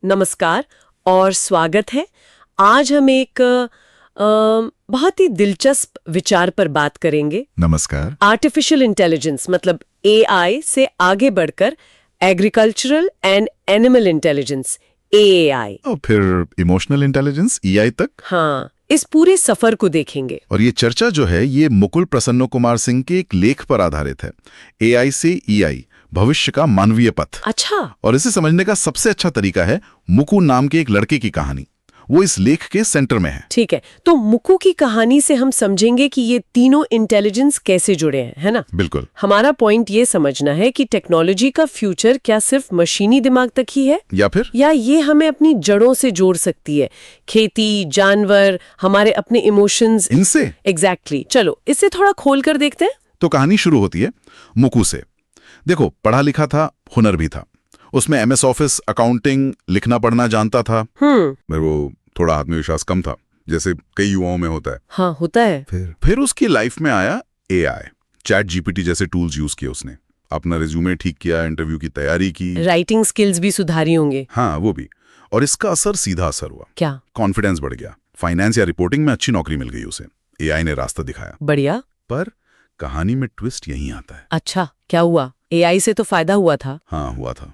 नमस्कार और स्वागत है। आज हम एक बहुत ही दिलचस्प विचार पर बात करेंगे। नमस्कार। आर्टिफिशियल इंटेलिजेंस मतलब एआई से आगे बढ़कर agricultural and animal intelligence AAI और फिर इमोशनल इंटेलिजेंस ईआई तक। हाँ, इस पूरे सफर को देखेंगे। और ये चर्चा जो है ये मुकुल प्रसन्न कुमार सिंह के एक लेख पर आधारित है, एआई से ईआई भविष्य का मानवीय पथ। अच्छा। और इसे समझने का सबसे अच्छा तरीका है मुकु नाम के एक लड़के की कहानी। वो इस लेख के सेंटर में है। ठीक है, तो मुकु की कहानी से हम समझेंगे कि ये तीनों इंटेलिजेंस कैसे जुड़े हैं, है ना? बिल्कुल। हमारा पॉइंट ये समझना है कि टेक्नोलॉजी का फ्यूचर क्या सिर्फ मशीनी दिमाग तक ही है या ये हमें अपनी जड़ों से जोड़ सकती है, खेती, जानवर, हमारे अपने इमोशंस इनसे। एग्जैक्टली। चलो इसे थोड़ा खोल कर देखते हैं। तो कहानी शुरू होती है मुकु से। देखो, पढ़ा लिखा था, हुनर भी था। उसमें एमएस ऑफिस, अकाउंटिंग, लिखना पढ़ना जानता था। मेरे वो थोड़ा आत्मविश्वास कम था, जैसे कई युवाओं में होता है। हाँ, होता है। फिर उसकी लाइफ में आया एआई। चैट जीपीटी जैसे टूल्स यूज किए उसने, अपना रिज्यूमे ठीक किया, इंटरव्यू की तैयारी की, राइटिंग स्किल्स भी सुधारी होंगे। हाँ, वो भी। और इसका सीधा असर हुआ। क्या? कॉन्फिडेंस बढ़ गया। फाइनेंस या रिपोर्टिंग में अच्छी नौकरी मिल गई उसे। एआई ने रास्ता दिखाया। बढ़िया। पर कहानी में ट्विस्ट यहीं आता है। अच्छा, क्या हुआ? एआई से तो फायदा हुआ था। हाँ, हुआ था,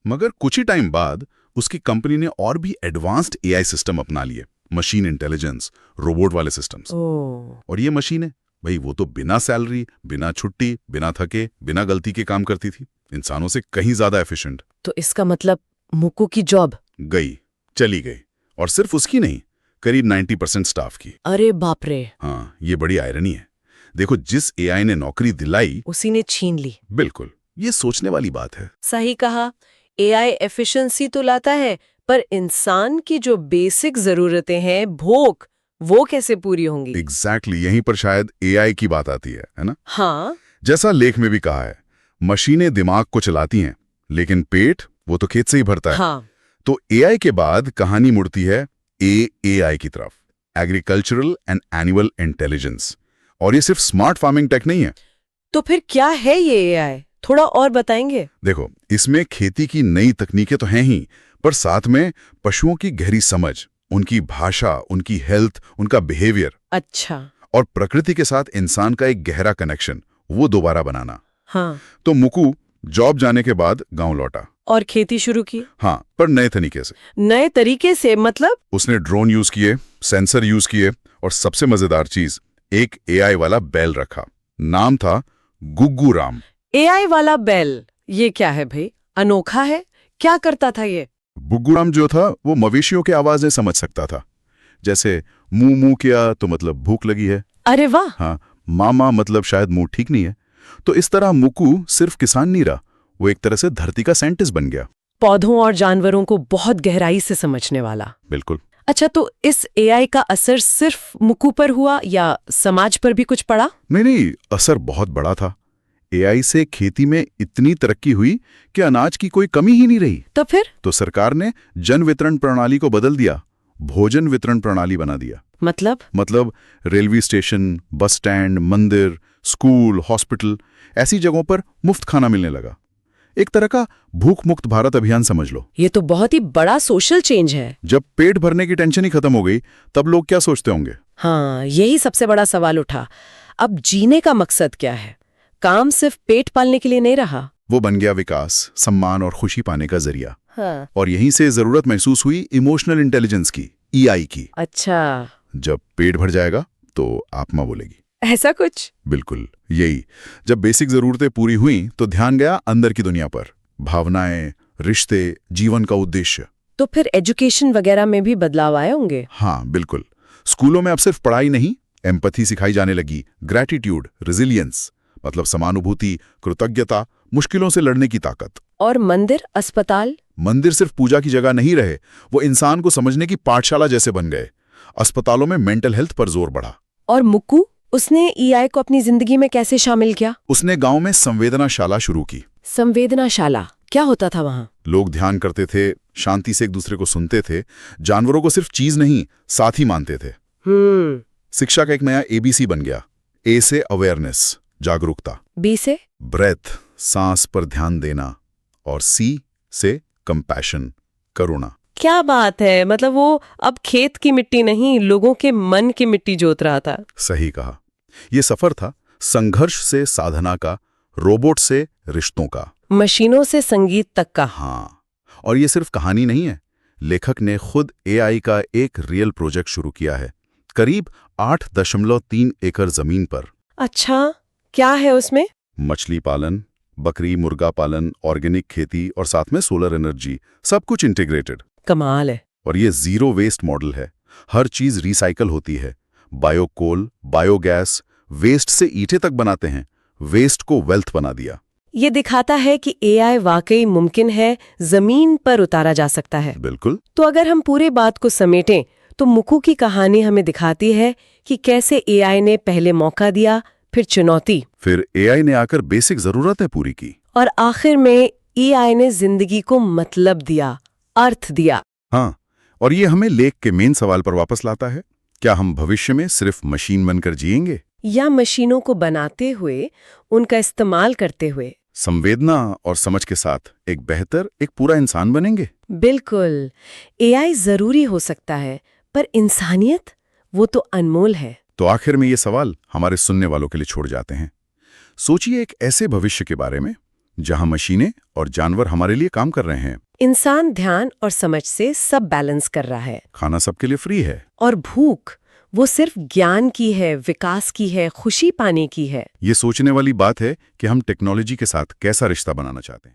मगर कुछ ही टाइम बाद उसकी कंपनी ने और भी एडवांस्ड एआई सिस्टम अपना लिए। मशीन इंटेलिजेंस, रोबोट वाले सिस्टम्स। और ये मशीनें भाई, वो तो बिना सैलरी, बिना छुट्टी, बिना थके, बिना गलती के काम करती थी। इंसानों से कहीं ज्यादा एफिशिएंट। तो इसका मतलब मुकु की जॉब चली गई। और सिर्फ उसकी नहीं, करीब 90% स्टाफ की। अरे बाप रे। हाँ, ये बड़ी आयरनी है। देखो, जिस एआई ने नौकरी दिलाई उसी ने छीन ली। बिल्कुल, ये सोचने वाली बात है। सही कहा। एआई एफिशिएंसी तो लाता है, पर इंसान की जो बेसिक जरूरतें हैं, भूख, वो कैसे पूरी होंगी? एग्जैक्टली, यहीं पर शायद एआई की बात आती है ना? हाँ। जैसा लेख में भी कहा है, मशीनें दिमाग को चलाती हैं, लेकिन पेट वो तो खेत से ही भरता है। हाँ। तो एआई के बाद कहानी मुड़ती है एआई की तरफ, एग्रीकल्चरल एंड एनिमल इंटेलिजेंस। और ये सिर्फ स्मार्ट फार्मिंग टेक नहीं है। तो फिर क्या है ये एआई? थोड़ा और बताएंगे? देखो, इसमें खेती की नई तकनीकें तो हैं ही, पर साथ में पशुओं की गहरी समझ, उनकी भाषा, उनकी हेल्थ, उनका बिहेवियर। अच्छा। और प्रकृति के साथ इंसान का एक गहरा कनेक्शन, वो दोबारा बनाना। हाँ। तो मुकु जॉब जाने के बाद गांव लौटा और खेती शुरू की। हाँ, पर नए तरीके से मतलब उसने ड्रोन यूज किए, सेंसर यूज किए, और सबसे मजेदार चीज, एक एआई वाला बैल रखा। नाम था गुग्गू राम। एआई वाला बैल, ये क्या है भाई? अनोखा है। क्या करता था ये? गुग्गू राम जो था वो मवेशियों की आवाजें समझ सकता था। जैसे मुंह मुंह किया तो मतलब भूख लगी है। अरे वाह। हाँ, मामा मतलब शायद मुंह ठीक नहीं है। तो इस तरह मुकु सिर्फ किसान नहीं रहा, वो एक तरह से धरती का साइंटिस्ट बन गया। पौधों और जानवरों को बहुत गहराई से समझने वाला। बिल्कुल। अच्छा, तो इस एआई का असर सिर्फ मुकु पर हुआ या समाज पर भी कुछ पड़ा? नहीं, असर बहुत बड़ा था। एआई से खेती में इतनी तरक्की हुई कि अनाज की कोई कमी ही नहीं रही। तो फिर? तो सरकार ने जन वितरण प्रणाली को बदल दिया, भोजन वितरण प्रणाली बना दिया। मतलब रेलवे स्टेशन, बस स्टैंड, मंदिर, स्कूल, हॉस्पिटल, ऐसी जगहों पर मुफ्त खाना मिलने लगा। एक तरह का भूख मुक्त भारत अभियान समझ लो। ये तो बहुत ही बड़ा सोशल चेंज है। जब पेट भरने की टेंशन ही खत्म हो गई, तब लोग क्या सोचते होंगे? हाँ, यही सबसे बड़ा सवाल उठा। अब जीने का मकसद क्या है? काम सिर्फ पेट पालने के लिए नहीं रहा। वो बन गया विकास, सम्मान और खुशी पाने का जरिया। हाँ। और यहीं से जरूरत महसूस हुई इमोशनल इंटेलिजेंस की, ईआई की। अच्छा। जब पेट भर जाएगा तो आत्मा बोलेगी, ऐसा कुछ? बिल्कुल यही। जब बेसिक जरूरतें पूरी हुई तो ध्यान गया अंदर की दुनिया पर, भावनाएं, रिश्ते, जीवन का उद्देश्य। तो फिर एजुकेशन वगैरह में भी बदलाव आए होंगे? हाँ, बिल्कुल। स्कूलों में अब सिर्फ पढ़ाई नहीं, एम्पैथी सिखाई जाने लगी, ग्रैटिट्यूड, रेजिलियंस, मतलब समानुभूति, कृतज्ञता, मुश्किलों से लड़ने की ताकत। और मंदिर, अस्पताल? मंदिर सिर्फ पूजा की जगह नहीं रहे, वो इंसान को समझने की पाठशाला जैसे बन गए। अस्पतालों में मेंटल हेल्थ पर जोर बढ़ा। और मुकु, उसने एआई को अपनी जिंदगी में कैसे शामिल किया? उसने गांव में संवेदनाशाला शुरू की। संवेदनाशाला क्या होता था वहां? लोग ध्यान करते थे, शांति से एक दूसरे को सुनते थे, जानवरों को सिर्फ चीज नहीं, साथी मानते थे। शिक्षा का एक नया एबीसी बन गया। ए से अवेयरनेस, जागरूकता। बी से ब्रेथ, सांस पर ध्यान देना। और सी से कंपैशन, करुणा। क्या बात है, मतलब वो अब खेत की मिट्टी नहीं, लोगों के मन की मिट्टी जोत रहा था। सही कहा। ये सफर था संघर्ष से साधना का, रोबोट से रिश्तों का, मशीनों से संगीत तक का। हाँ, और ये सिर्फ कहानी नहीं है। लेखक ने खुद एआई का एक रियल प्रोजेक्ट शुरू किया है, करीब 8.3 एकड़ जमीन पर। अच्छा, क्या है उसमें? मछली पालन, बकरी मुर्गा पालन, ऑर्गेनिक खेती और साथ में सोलर एनर्जी, सब कुछ इंटीग्रेटेड। कमाल है। और ये जीरो वेस्ट मॉडल है। हर चीज रिसाइकल होती है। बायोकोल, बायोगैस, वेस्ट से ईंटें तक बनाते हैं। वेस्ट को वेल्थ बना दिया। ये दिखाता है कि एआई वाकई मुमकिन है, जमीन पर उतारा जा सकता है। बिल्कुल। तो अगर हम पूरे बात को समेटें तो मुकु की कहानी हमें दिखाती है कि कैसे एआई ने पहले मौका दिया, फिर चुनौती, फिर एआई ने आकर बेसिक जरूरतें पूरी की, और आखिर में एआई ने जिंदगी को मतलब दिया, अर्थ दिया। हाँ, और ये हमें लेख के मेन सवाल पर वापस लाता है। क्या हम भविष्य में सिर्फ मशीन बनकर जिएंगे, या मशीनों को बनाते हुए, उनका इस्तेमाल करते हुए संवेदना और समझ के साथ एक बेहतर, एक पूरा इंसान बनेंगे? बिल्कुल। एआई जरूरी हो सकता है, पर इंसानियत, वो तो अनमोल है। तो आखिर में ये सवाल हमारे सुनने वालों के लिए छोड़ जाते हैं। सोचिए एक ऐसे भविष्य के बारे में जहां मशीनें और जानवर हमारे लिए काम कर रहे हैं। इंसान ध्यान और समझ से सब बैलेंस कर रहा है। खाना सबके लिए फ्री है। और भूख, वो सिर्फ ज्ञान की है, विकास की है, खुशी पाने की है। ये सोचने वाली बात है कि हम टेक्नोलॉजी के साथ कैसा रिश्ता बनाना चाहते हैं।